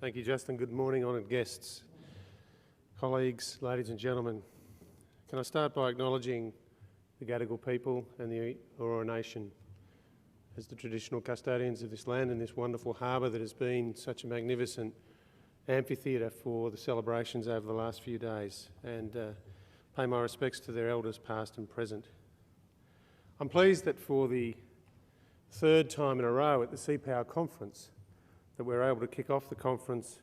Thank you, Justin. Good morning, honoured guests, colleagues, ladies and gentlemen. Can I start by acknowledging the Gadigal people and the Eora Nation as the traditional custodians of this land and this wonderful harbour that has been such a magnificent amphitheatre for the celebrations over the last few days, and pay my respects to their elders past and present. I'm pleased that for the third time in a row at the CPA conference that we're able to kick off the conference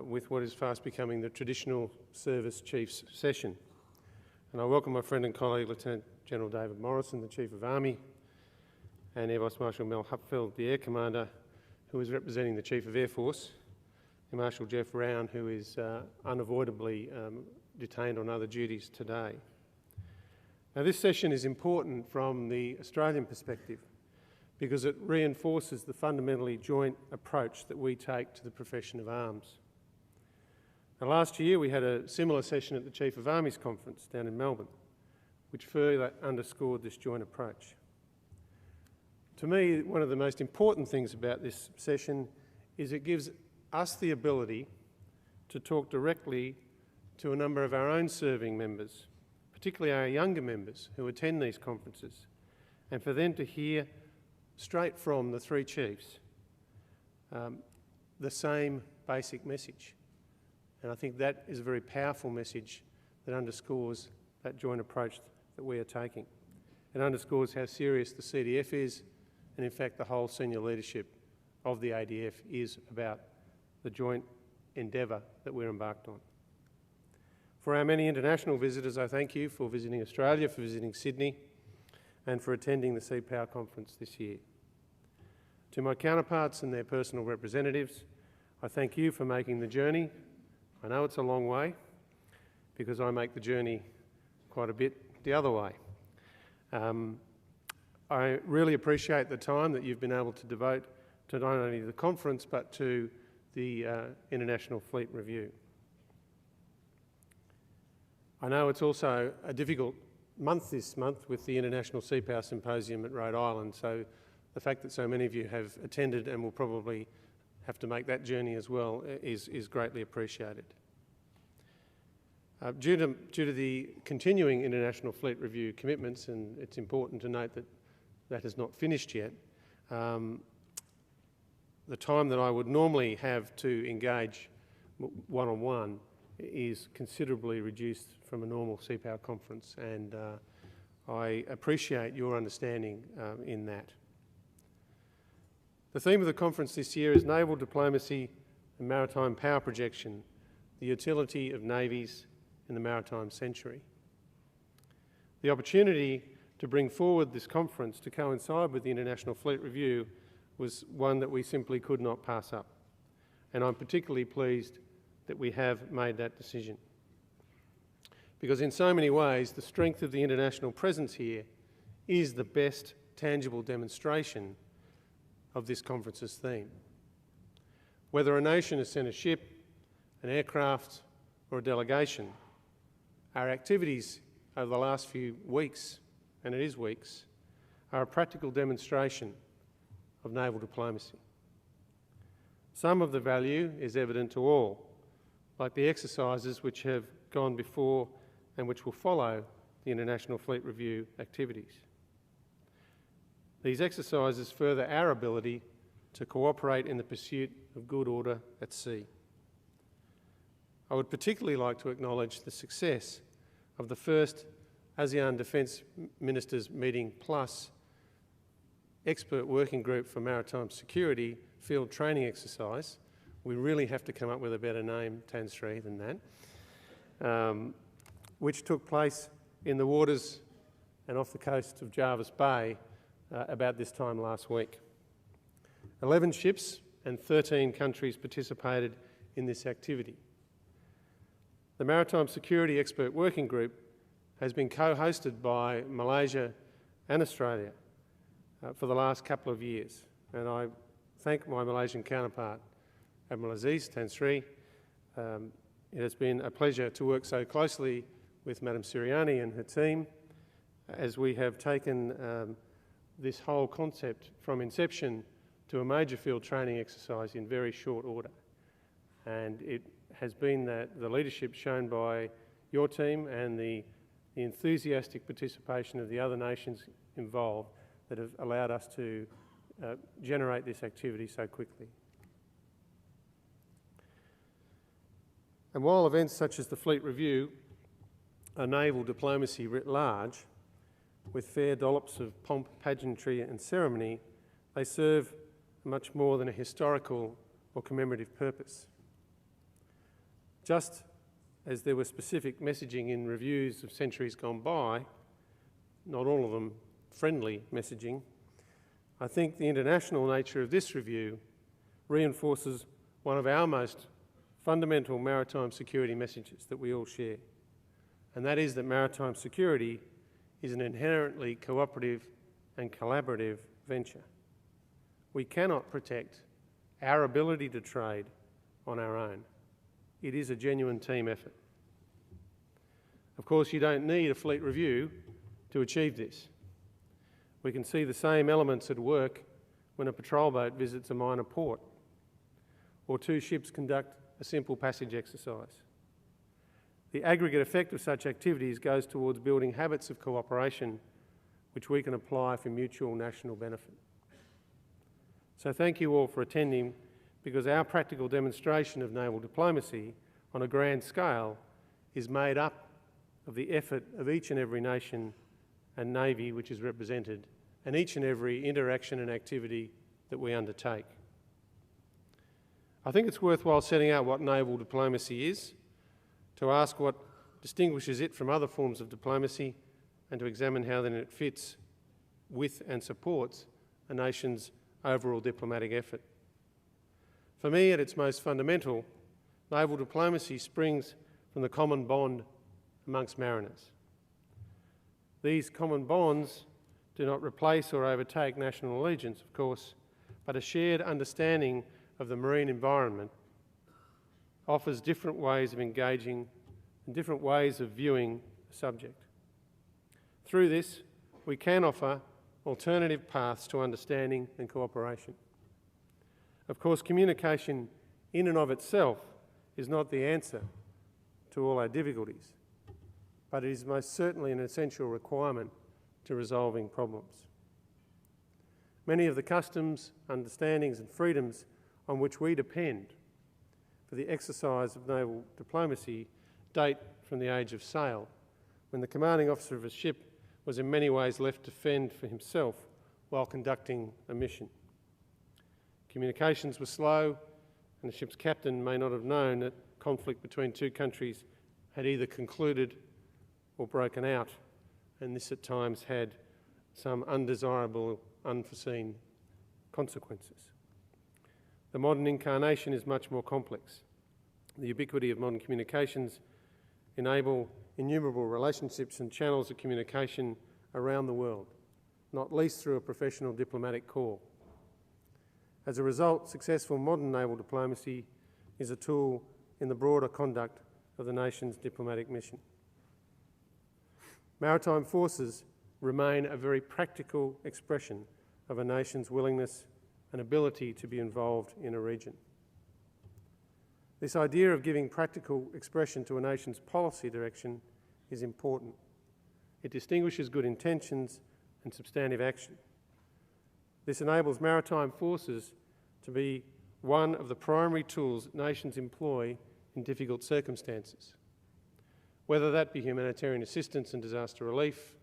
with what is fast becoming the traditional service chiefs session. And I welcome my friend and colleague Lieutenant General David Morrison, the Chief of Army, and Air Vice Marshal Mel Hupfeld, the Air Commander, who is representing the Chief of Air Force, and Marshal Jeff Rown, who is unavoidably detained on other duties today. Now, this session is important from the Australian perspective because it reinforces the fundamentally joint approach that we take to the profession of arms. Now, last year we had a similar session at the Chief of Army's conference down in Melbourne, which further underscored this joint approach. To me, one of the most important things about this session is it gives us the ability to talk directly to a number of our own serving members, particularly our younger members who attend these conferences, and for them to hear straight from the three chiefs the same basic message. And I think that is a very powerful message that underscores that joint approach that we are taking. It underscores how serious the CDF is, and in fact the whole senior leadership of the ADF is about the joint endeavour that we're embarked on. For our many international visitors, I thank you for visiting Australia, for visiting Sydney, and for attending the CPA conference this year. To my counterparts and their personal representatives, I thank you for making the journey. I know it's a long way because I make the journey quite a bit the other way. I really appreciate the time that you've been able to devote to not only the conference but to the International Fleet Review. I know it's also a difficult month this month with the International CPA Symposium at Rhode Island, so the fact that so many of you have attended and will probably have to make that journey as well is greatly appreciated. Due to the continuing International Fleet Review commitments, and it's important to note that that has not finished yet, the time that I would normally have to engage one-on-one is considerably reduced from a normal CPA conference, and I appreciate your understanding in that. The theme of the conference this year is Naval Diplomacy and Maritime Power Projection, the Utility of Navies in the Maritime Century. The opportunity to bring forward this conference to coincide with the International Fleet Review was one that we simply could not pass up, and I'm particularly pleased that we have made that decision. Because in so many ways, the strength of the international presence here is the best tangible demonstration of this conference's theme. Whether a nation has sent a ship, an aircraft, or a delegation, our activities over the last few weeks, and it is weeks, are a practical demonstration of naval diplomacy. Some of the value is evident to all, like the exercises which have gone before and which will follow the International Fleet Review activities. These exercises further our ability to cooperate in the pursuit of good order at sea. I would particularly like to acknowledge the success of the first ASEAN Defence Ministers Meeting Plus Expert Working Group for Maritime Security field training exercise. We really have to come up with a better name, Tan Sri, than that, which took place in the waters and off the coast of Jervis Bay about this time last week. 11 ships and 13 countries participated in this activity. The Maritime Security Expert Working Group has been co-hosted by Malaysia and Australia for the last couple of years, and I thank my Malaysian counterpart, Admiral Aziz Tan Sri. It has been a pleasure to work so closely with Madam Siriani and her team as we have taken this whole concept from inception to a major field training exercise in very short order. And it has been the leadership shown by your team and the enthusiastic participation of the other nations involved that have allowed us to generate this activity so quickly. And while events such as the Fleet Review are naval diplomacy writ large, with fair dollops of pomp, pageantry and ceremony, they serve much more than a historical or commemorative purpose. Just as there was specific messaging in reviews of centuries gone by, not all of them friendly messaging, I think the international nature of this review reinforces one of our most fundamental maritime security messages that we all share, and that is that maritime security is an inherently cooperative and collaborative venture. We cannot protect our ability to trade on our own. It is a genuine team effort. Of course, you don't need a fleet review to achieve this. We can see the same elements at work when a patrol boat visits a minor port, or two ships conduct a simple passage exercise. The aggregate effect of such activities goes towards building habits of cooperation which we can apply for mutual national benefit. So thank you all for attending, because our practical demonstration of naval diplomacy on a grand scale is made up of the effort of each and every nation and navy which is represented, and each and every interaction and activity that we undertake. I think it's worthwhile setting out what naval diplomacy is, to ask what distinguishes it from other forms of diplomacy, and to examine how then it fits with and supports a nation's overall diplomatic effort. For me, at its most fundamental, naval diplomacy springs from the common bond amongst mariners. These common bonds do not replace or overtake national allegiance, of course, but a shared understanding of the marine environment offers different ways of engaging and different ways of viewing the subject. Through this, we can offer alternative paths to understanding and cooperation. Of course, communication in and of itself is not the answer to all our difficulties, but it is most certainly an essential requirement to resolving problems. Many of the customs, understandings and freedoms on which we depend for the exercise of naval diplomacy date from the age of sail, when the commanding officer of a ship was in many ways left to fend for himself while conducting a mission. Communications were slow, and the ship's captain may not have known that conflict between two countries had either concluded or broken out, and this at times had some undesirable, unforeseen consequences. The modern incarnation is much more complex. The ubiquity of modern communications enable innumerable relationships and channels of communication around the world, not least through a professional diplomatic corps. As a result, successful modern naval diplomacy is a tool in the broader conduct of the nation's diplomatic mission. Maritime forces remain a very practical expression of a nation's willingness and ability to be involved in a region. This idea of giving practical expression to a nation's policy direction is important. It distinguishes good intentions and substantive action. This enables maritime forces to be one of the primary tools that nations employ in difficult circumstances, whether that be humanitarian assistance and disaster relief,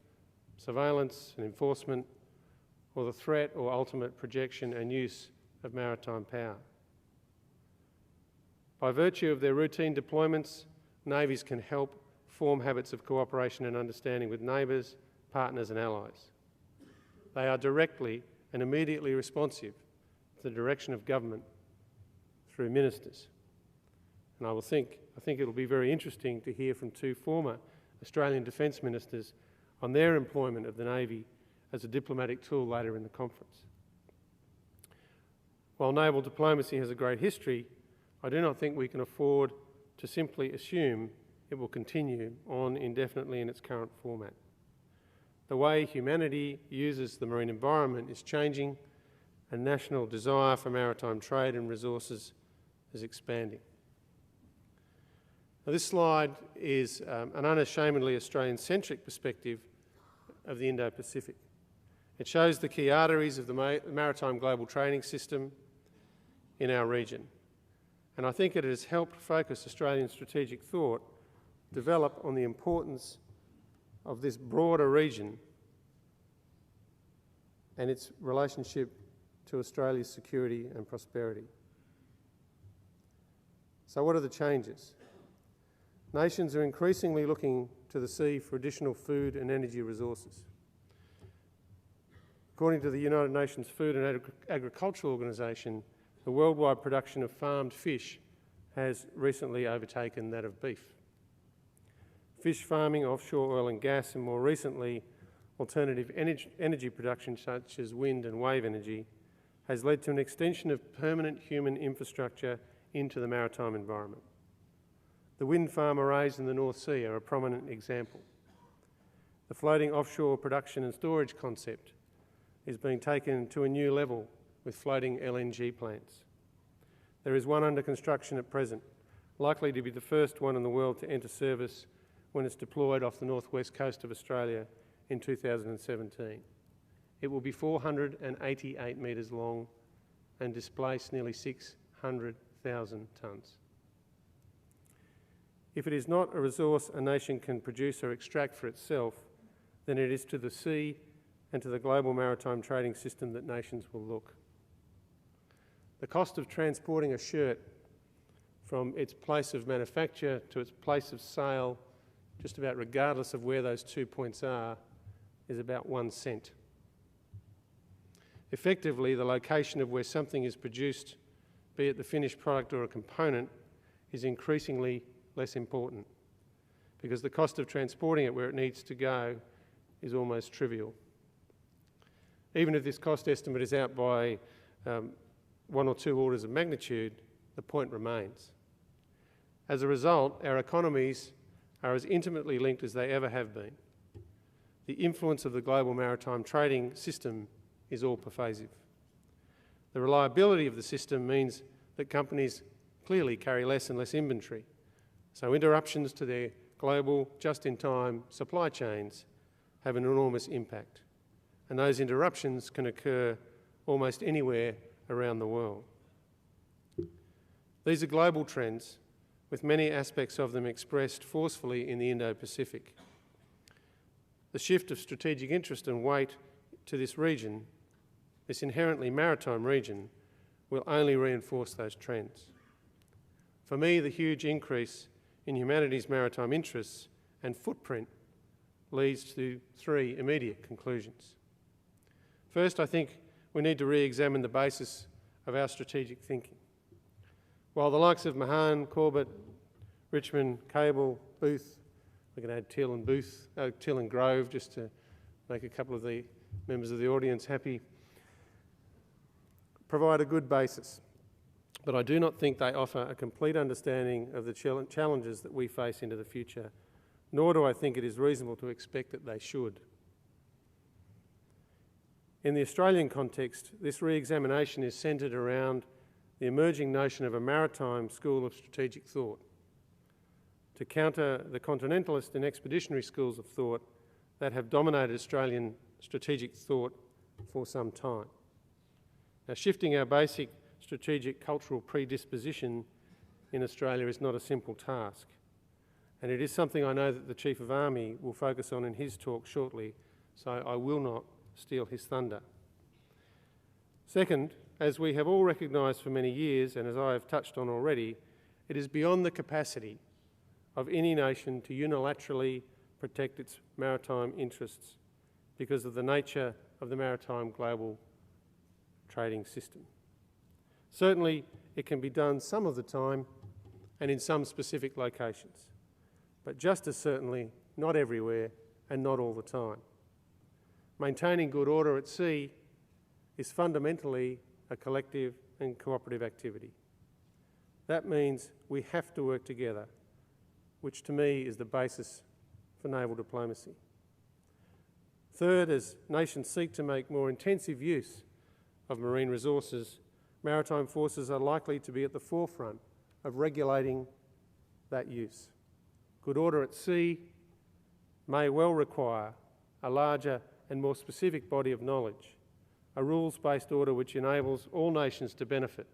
surveillance and enforcement, or the threat or ultimate projection and use of maritime power. By virtue of their routine deployments, navies can help form habits of cooperation and understanding with neighbours, partners and allies. They are directly and immediately responsive to the direction of government through ministers. And I think it'll be very interesting to hear from two former Australian Defence Ministers on their employment of the Navy as a diplomatic tool later in the conference. While naval diplomacy has a great history, I do not think we can afford to simply assume it will continue on indefinitely in its current format. The way humanity uses the marine environment is changing, and national desire for maritime trade and resources is expanding. Now, this slide is an unashamedly Australian-centric perspective of the Indo-Pacific. It shows the key arteries of the maritime global trading system in our region. And I think it has helped focus Australian strategic thought develop on the importance of this broader region and its relationship to Australia's security and prosperity. So what are the changes? Nations are increasingly looking to the sea for additional food and energy resources. According to the United Nations Food and Agricultural Organization, the worldwide production of farmed fish has recently overtaken that of beef. Fish farming, offshore oil and gas, and more recently, alternative energy production such as wind and wave energy has led to an extension of permanent human infrastructure into the maritime environment. The wind farm arrays in the North Sea are a prominent example. The floating offshore production and storage concept is being taken to a new level with floating LNG plants. There is one under construction at present, likely to be the first one in the world to enter service when it's deployed off the northwest coast of Australia in 2017. It will be 488 metres long and displace nearly 600,000 tonnes. If it is not a resource a nation can produce or extract for itself, then it is to the sea and to the global maritime trading system that nations will look. The cost of transporting a shirt from its place of manufacture to its place of sale, just about regardless of where those 2 points are, is about 1 cent. Effectively, the location of where something is produced, be it the finished product or a component, is increasingly less important because the cost of transporting it where it needs to go is almost trivial. Even if this cost estimate is out by 1 or 2 orders of magnitude, the point remains. As a result, our economies are as intimately linked as they ever have been. The influence of the global maritime trading system is all-pervasive. The reliability of the system means that companies clearly carry less and less inventory, so interruptions to their global, just-in-time supply chains have an enormous impact, and those interruptions can occur almost anywhere around the world. These are global trends, with many aspects of them expressed forcefully in the Indo-Pacific. The shift of strategic interest and weight to this region, this inherently maritime region, will only reinforce those trends. For me, the huge increase in humanity's maritime interests and footprint leads to 3 immediate conclusions. First, I think we need to re-examine the basis of our strategic thinking. While the likes of Mahan, Corbett, Richmond, Cable, Booth, we can add Till and Grove just to make a couple of the members of the audience happy, provide a good basis. But I do not think they offer a complete understanding of the challenges that we face into the future, nor do I think it is reasonable to expect that they should. In the Australian context, this re-examination is centred around the emerging notion of a maritime school of strategic thought to counter the continentalist and expeditionary schools of thought that have dominated Australian strategic thought for some time. Now, shifting our basic strategic cultural predisposition in Australia is not a simple task, and it is something I know that the Chief of Army will focus on in his talk shortly, so I will not steal his thunder. Second, as we have all recognised for many years, and as I have touched on already, it is beyond the capacity of any nation to unilaterally protect its maritime interests because of the nature of the maritime global trading system. Certainly, it can be done some of the time and in some specific locations, but just as certainly not everywhere and not all the time. Maintaining good order at sea is fundamentally a collective and cooperative activity. That means we have to work together, which to me is the basis for naval diplomacy. Third, as nations seek to make more intensive use of marine resources, maritime forces are likely to be at the forefront of regulating that use. Good order at sea may well require a larger and more specific body of knowledge. A rules-based order which enables all nations to benefit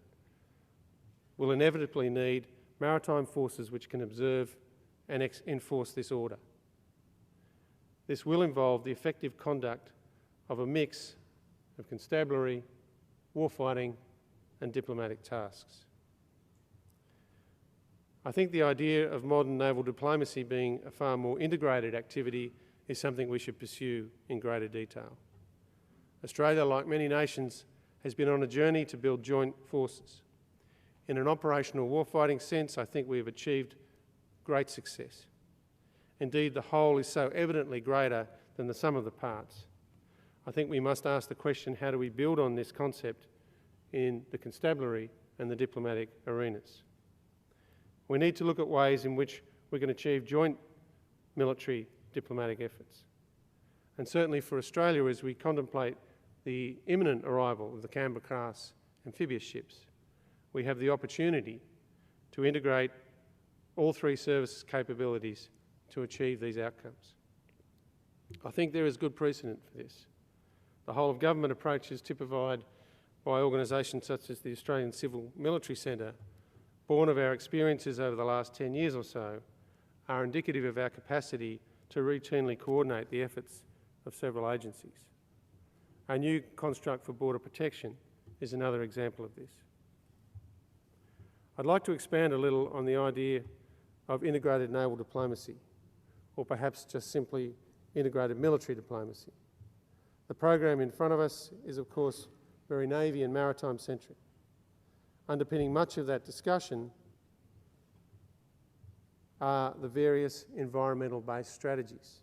will inevitably need maritime forces which can observe and enforce this order. This will involve the effective conduct of a mix of constabulary, warfighting and diplomatic tasks. I think the idea of modern naval diplomacy being a far more integrated activity is something we should pursue in greater detail. Australia, like many nations, has been on a journey to build joint forces. In an operational warfighting sense, I think we have achieved great success. Indeed, the whole is so evidently greater than the sum of the parts. I think we must ask the question, how do we build on this concept in the constabulary and the diplomatic arenas? We need to look at ways in which we can achieve joint military diplomatic efforts. And certainly for Australia, as we contemplate the imminent arrival of the Canberra-class amphibious ships, we have the opportunity to integrate all three services' capabilities to achieve these outcomes. I think there is good precedent for this. The whole-of-government approaches typified by organisations such as the Australian Civil Military Centre, born of our experiences over the last 10 years or so, are indicative of our capacity to routinely coordinate the efforts of several agencies. Our new construct for border protection is another example of this. I'd like to expand a little on the idea of integrated naval diplomacy, or perhaps just simply integrated military diplomacy. The program in front of us is, of course, very Navy and maritime centric. Underpinning much of that discussion are the various environmental-based strategies.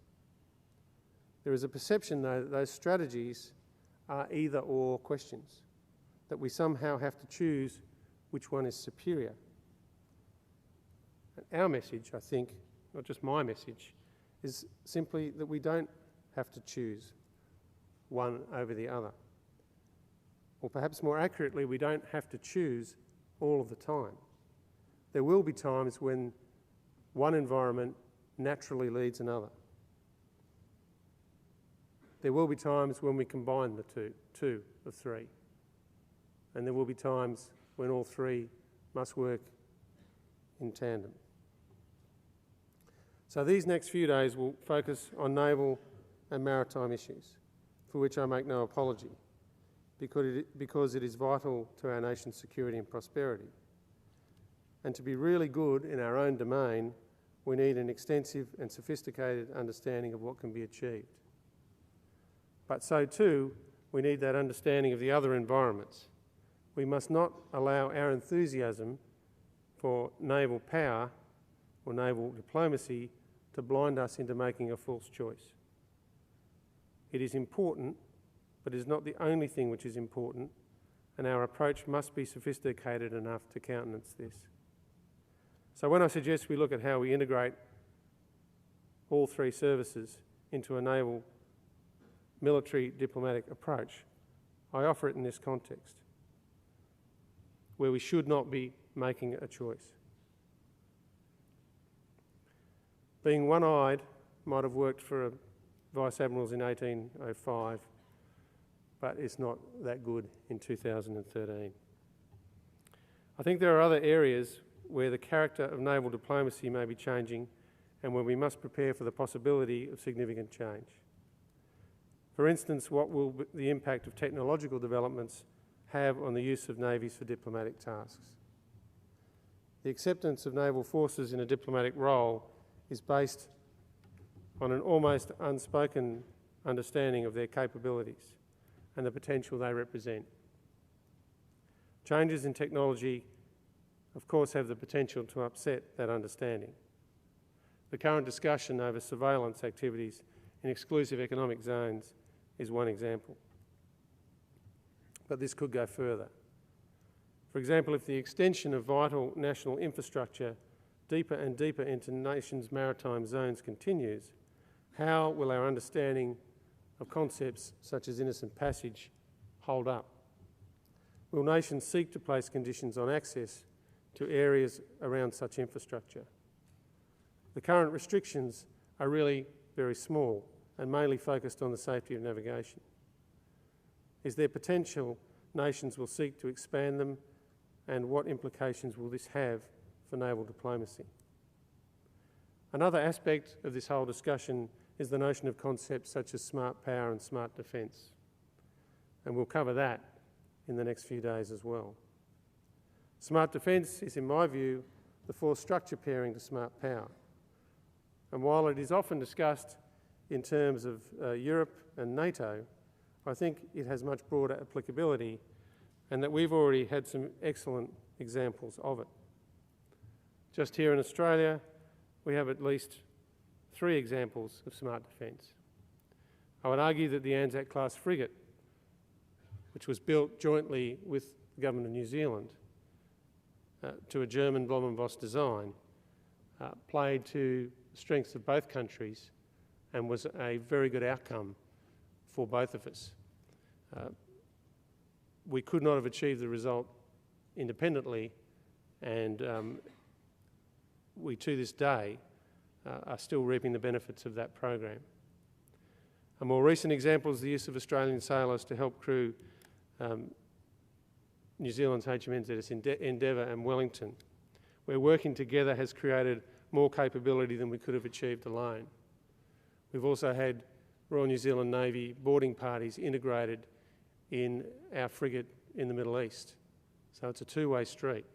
There is a perception, though, that those strategies are either-or questions, that we somehow have to choose which one is superior. And our message, I think, not just my message, is simply that we don't have to choose one over the other. Or perhaps more accurately, we don't have to choose all of the time. There will be times when one environment naturally leads another. There will be times when we combine the two of three. And there will be times when all three must work in tandem. So these next few days will focus on naval and maritime issues, for which I make no apology, because it is vital to our nation's security and prosperity. And to be really good in our own domain, we need an extensive and sophisticated understanding of what can be achieved. But so too, we need that understanding of the other environments. We must not allow our enthusiasm for naval power or naval diplomacy to blind us into making a false choice. It is important, but it is not the only thing which is important, and our approach must be sophisticated enough to countenance this. So when I suggest we look at how we integrate all three services into a naval military diplomatic approach, I offer it in this context, where we should not be making a choice. Being one-eyed might have worked for Vice Admirals in 1805, but it's not that good in 2013. I think there are other areas where the character of naval diplomacy may be changing and where we must prepare for the possibility of significant change. For instance, what will the impact of technological developments have on the use of navies for diplomatic tasks? The acceptance of naval forces in a diplomatic role is based on an almost unspoken understanding of their capabilities and the potential they represent. Changes in technology, of course, have the potential to upset that understanding. The current discussion over surveillance activities in exclusive economic zones is one example. But this could go further. For example, if the extension of vital national infrastructure deeper and deeper into nations' maritime zones continues, how will our understanding of concepts such as innocent passage hold up? Will nations seek to place conditions on access to areas around such infrastructure? The current restrictions are really very small and mainly focused on the safety of navigation. Is there potential nations will seek to expand them, and what implications will this have for naval diplomacy? Another aspect of this whole discussion is the notion of concepts such as smart power and smart defence, and we'll cover that in the next few days as well. Smart defence is, in my view, the force structure pairing to smart power. And while it is often discussed in terms of Europe and NATO, I think it has much broader applicability, and that we've already had some excellent examples of it. Just here in Australia, we have at least 3 examples of smart defence. I would argue that the Anzac-class frigate, which was built jointly with the Government of New Zealand to a German Blommenboss design, played to the strengths of both countries and was a very good outcome for both of us. We could not have achieved the result independently, and we, to this day, are still reaping the benefits of that program. A more recent example is the use of Australian sailors to help crew New Zealand's HMNZS Endeavour and Wellington, where working together has created more capability than we could have achieved alone. We've also had Royal New Zealand Navy boarding parties integrated in our frigate in the Middle East. So it's a two-way street.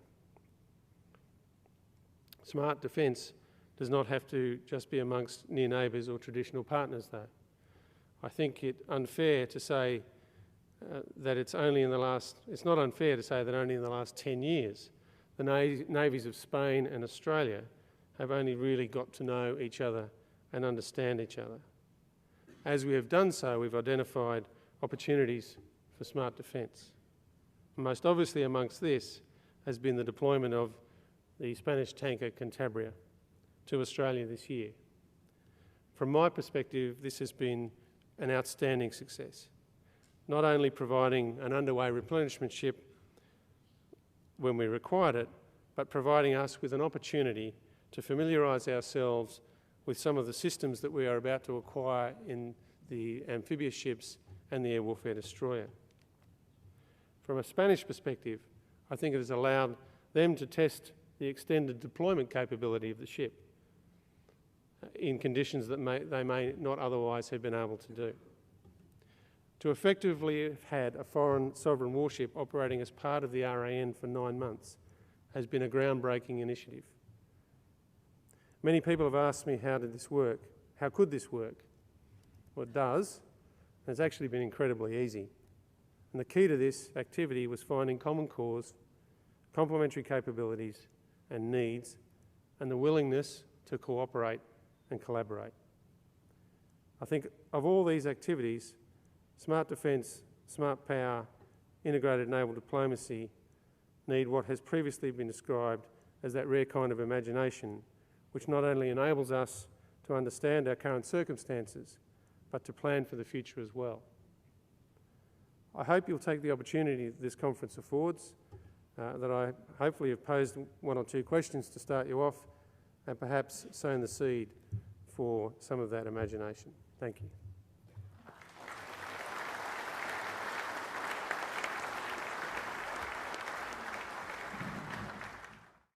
Smart defence does not have to just be amongst near neighbours or traditional partners, though. I think it's unfair to say that it's not unfair to say that only in the last 10 years the navies of Spain and Australia have only really got to know each other and understand each other. As we have done so, we've identified opportunities for smart defence. Most obviously amongst this has been the deployment of the Spanish tanker Cantabria to Australia this year. From my perspective, this has been an outstanding success, not only providing an underway replenishment ship when we required it, but providing us with an opportunity to familiarise ourselves with some of the systems that we are about to acquire in the amphibious ships and the air warfare destroyer. From a Spanish perspective, I think it has allowed them to test the extended deployment capability of the ship in conditions that they may not otherwise have been able to do. To effectively have had a foreign sovereign warship operating as part of the RAN for 9 months has been a groundbreaking initiative. Many people have asked me, how did this work? How could this work? Well, it does, and it's actually been incredibly easy. And the key to this activity was finding common cause, complementary capabilities and needs, and the willingness to cooperate and collaborate. I think of all these activities, smart defence, smart power, integrated naval diplomacy need what has previously been described as that rare kind of imagination, which not only enables us to understand our current circumstances, but to plan for the future as well. I hope you'll take the opportunity that this conference affords, that I hopefully have posed 1 or 2 questions to start you off, and perhaps sown the seed for some of that imagination. Thank you.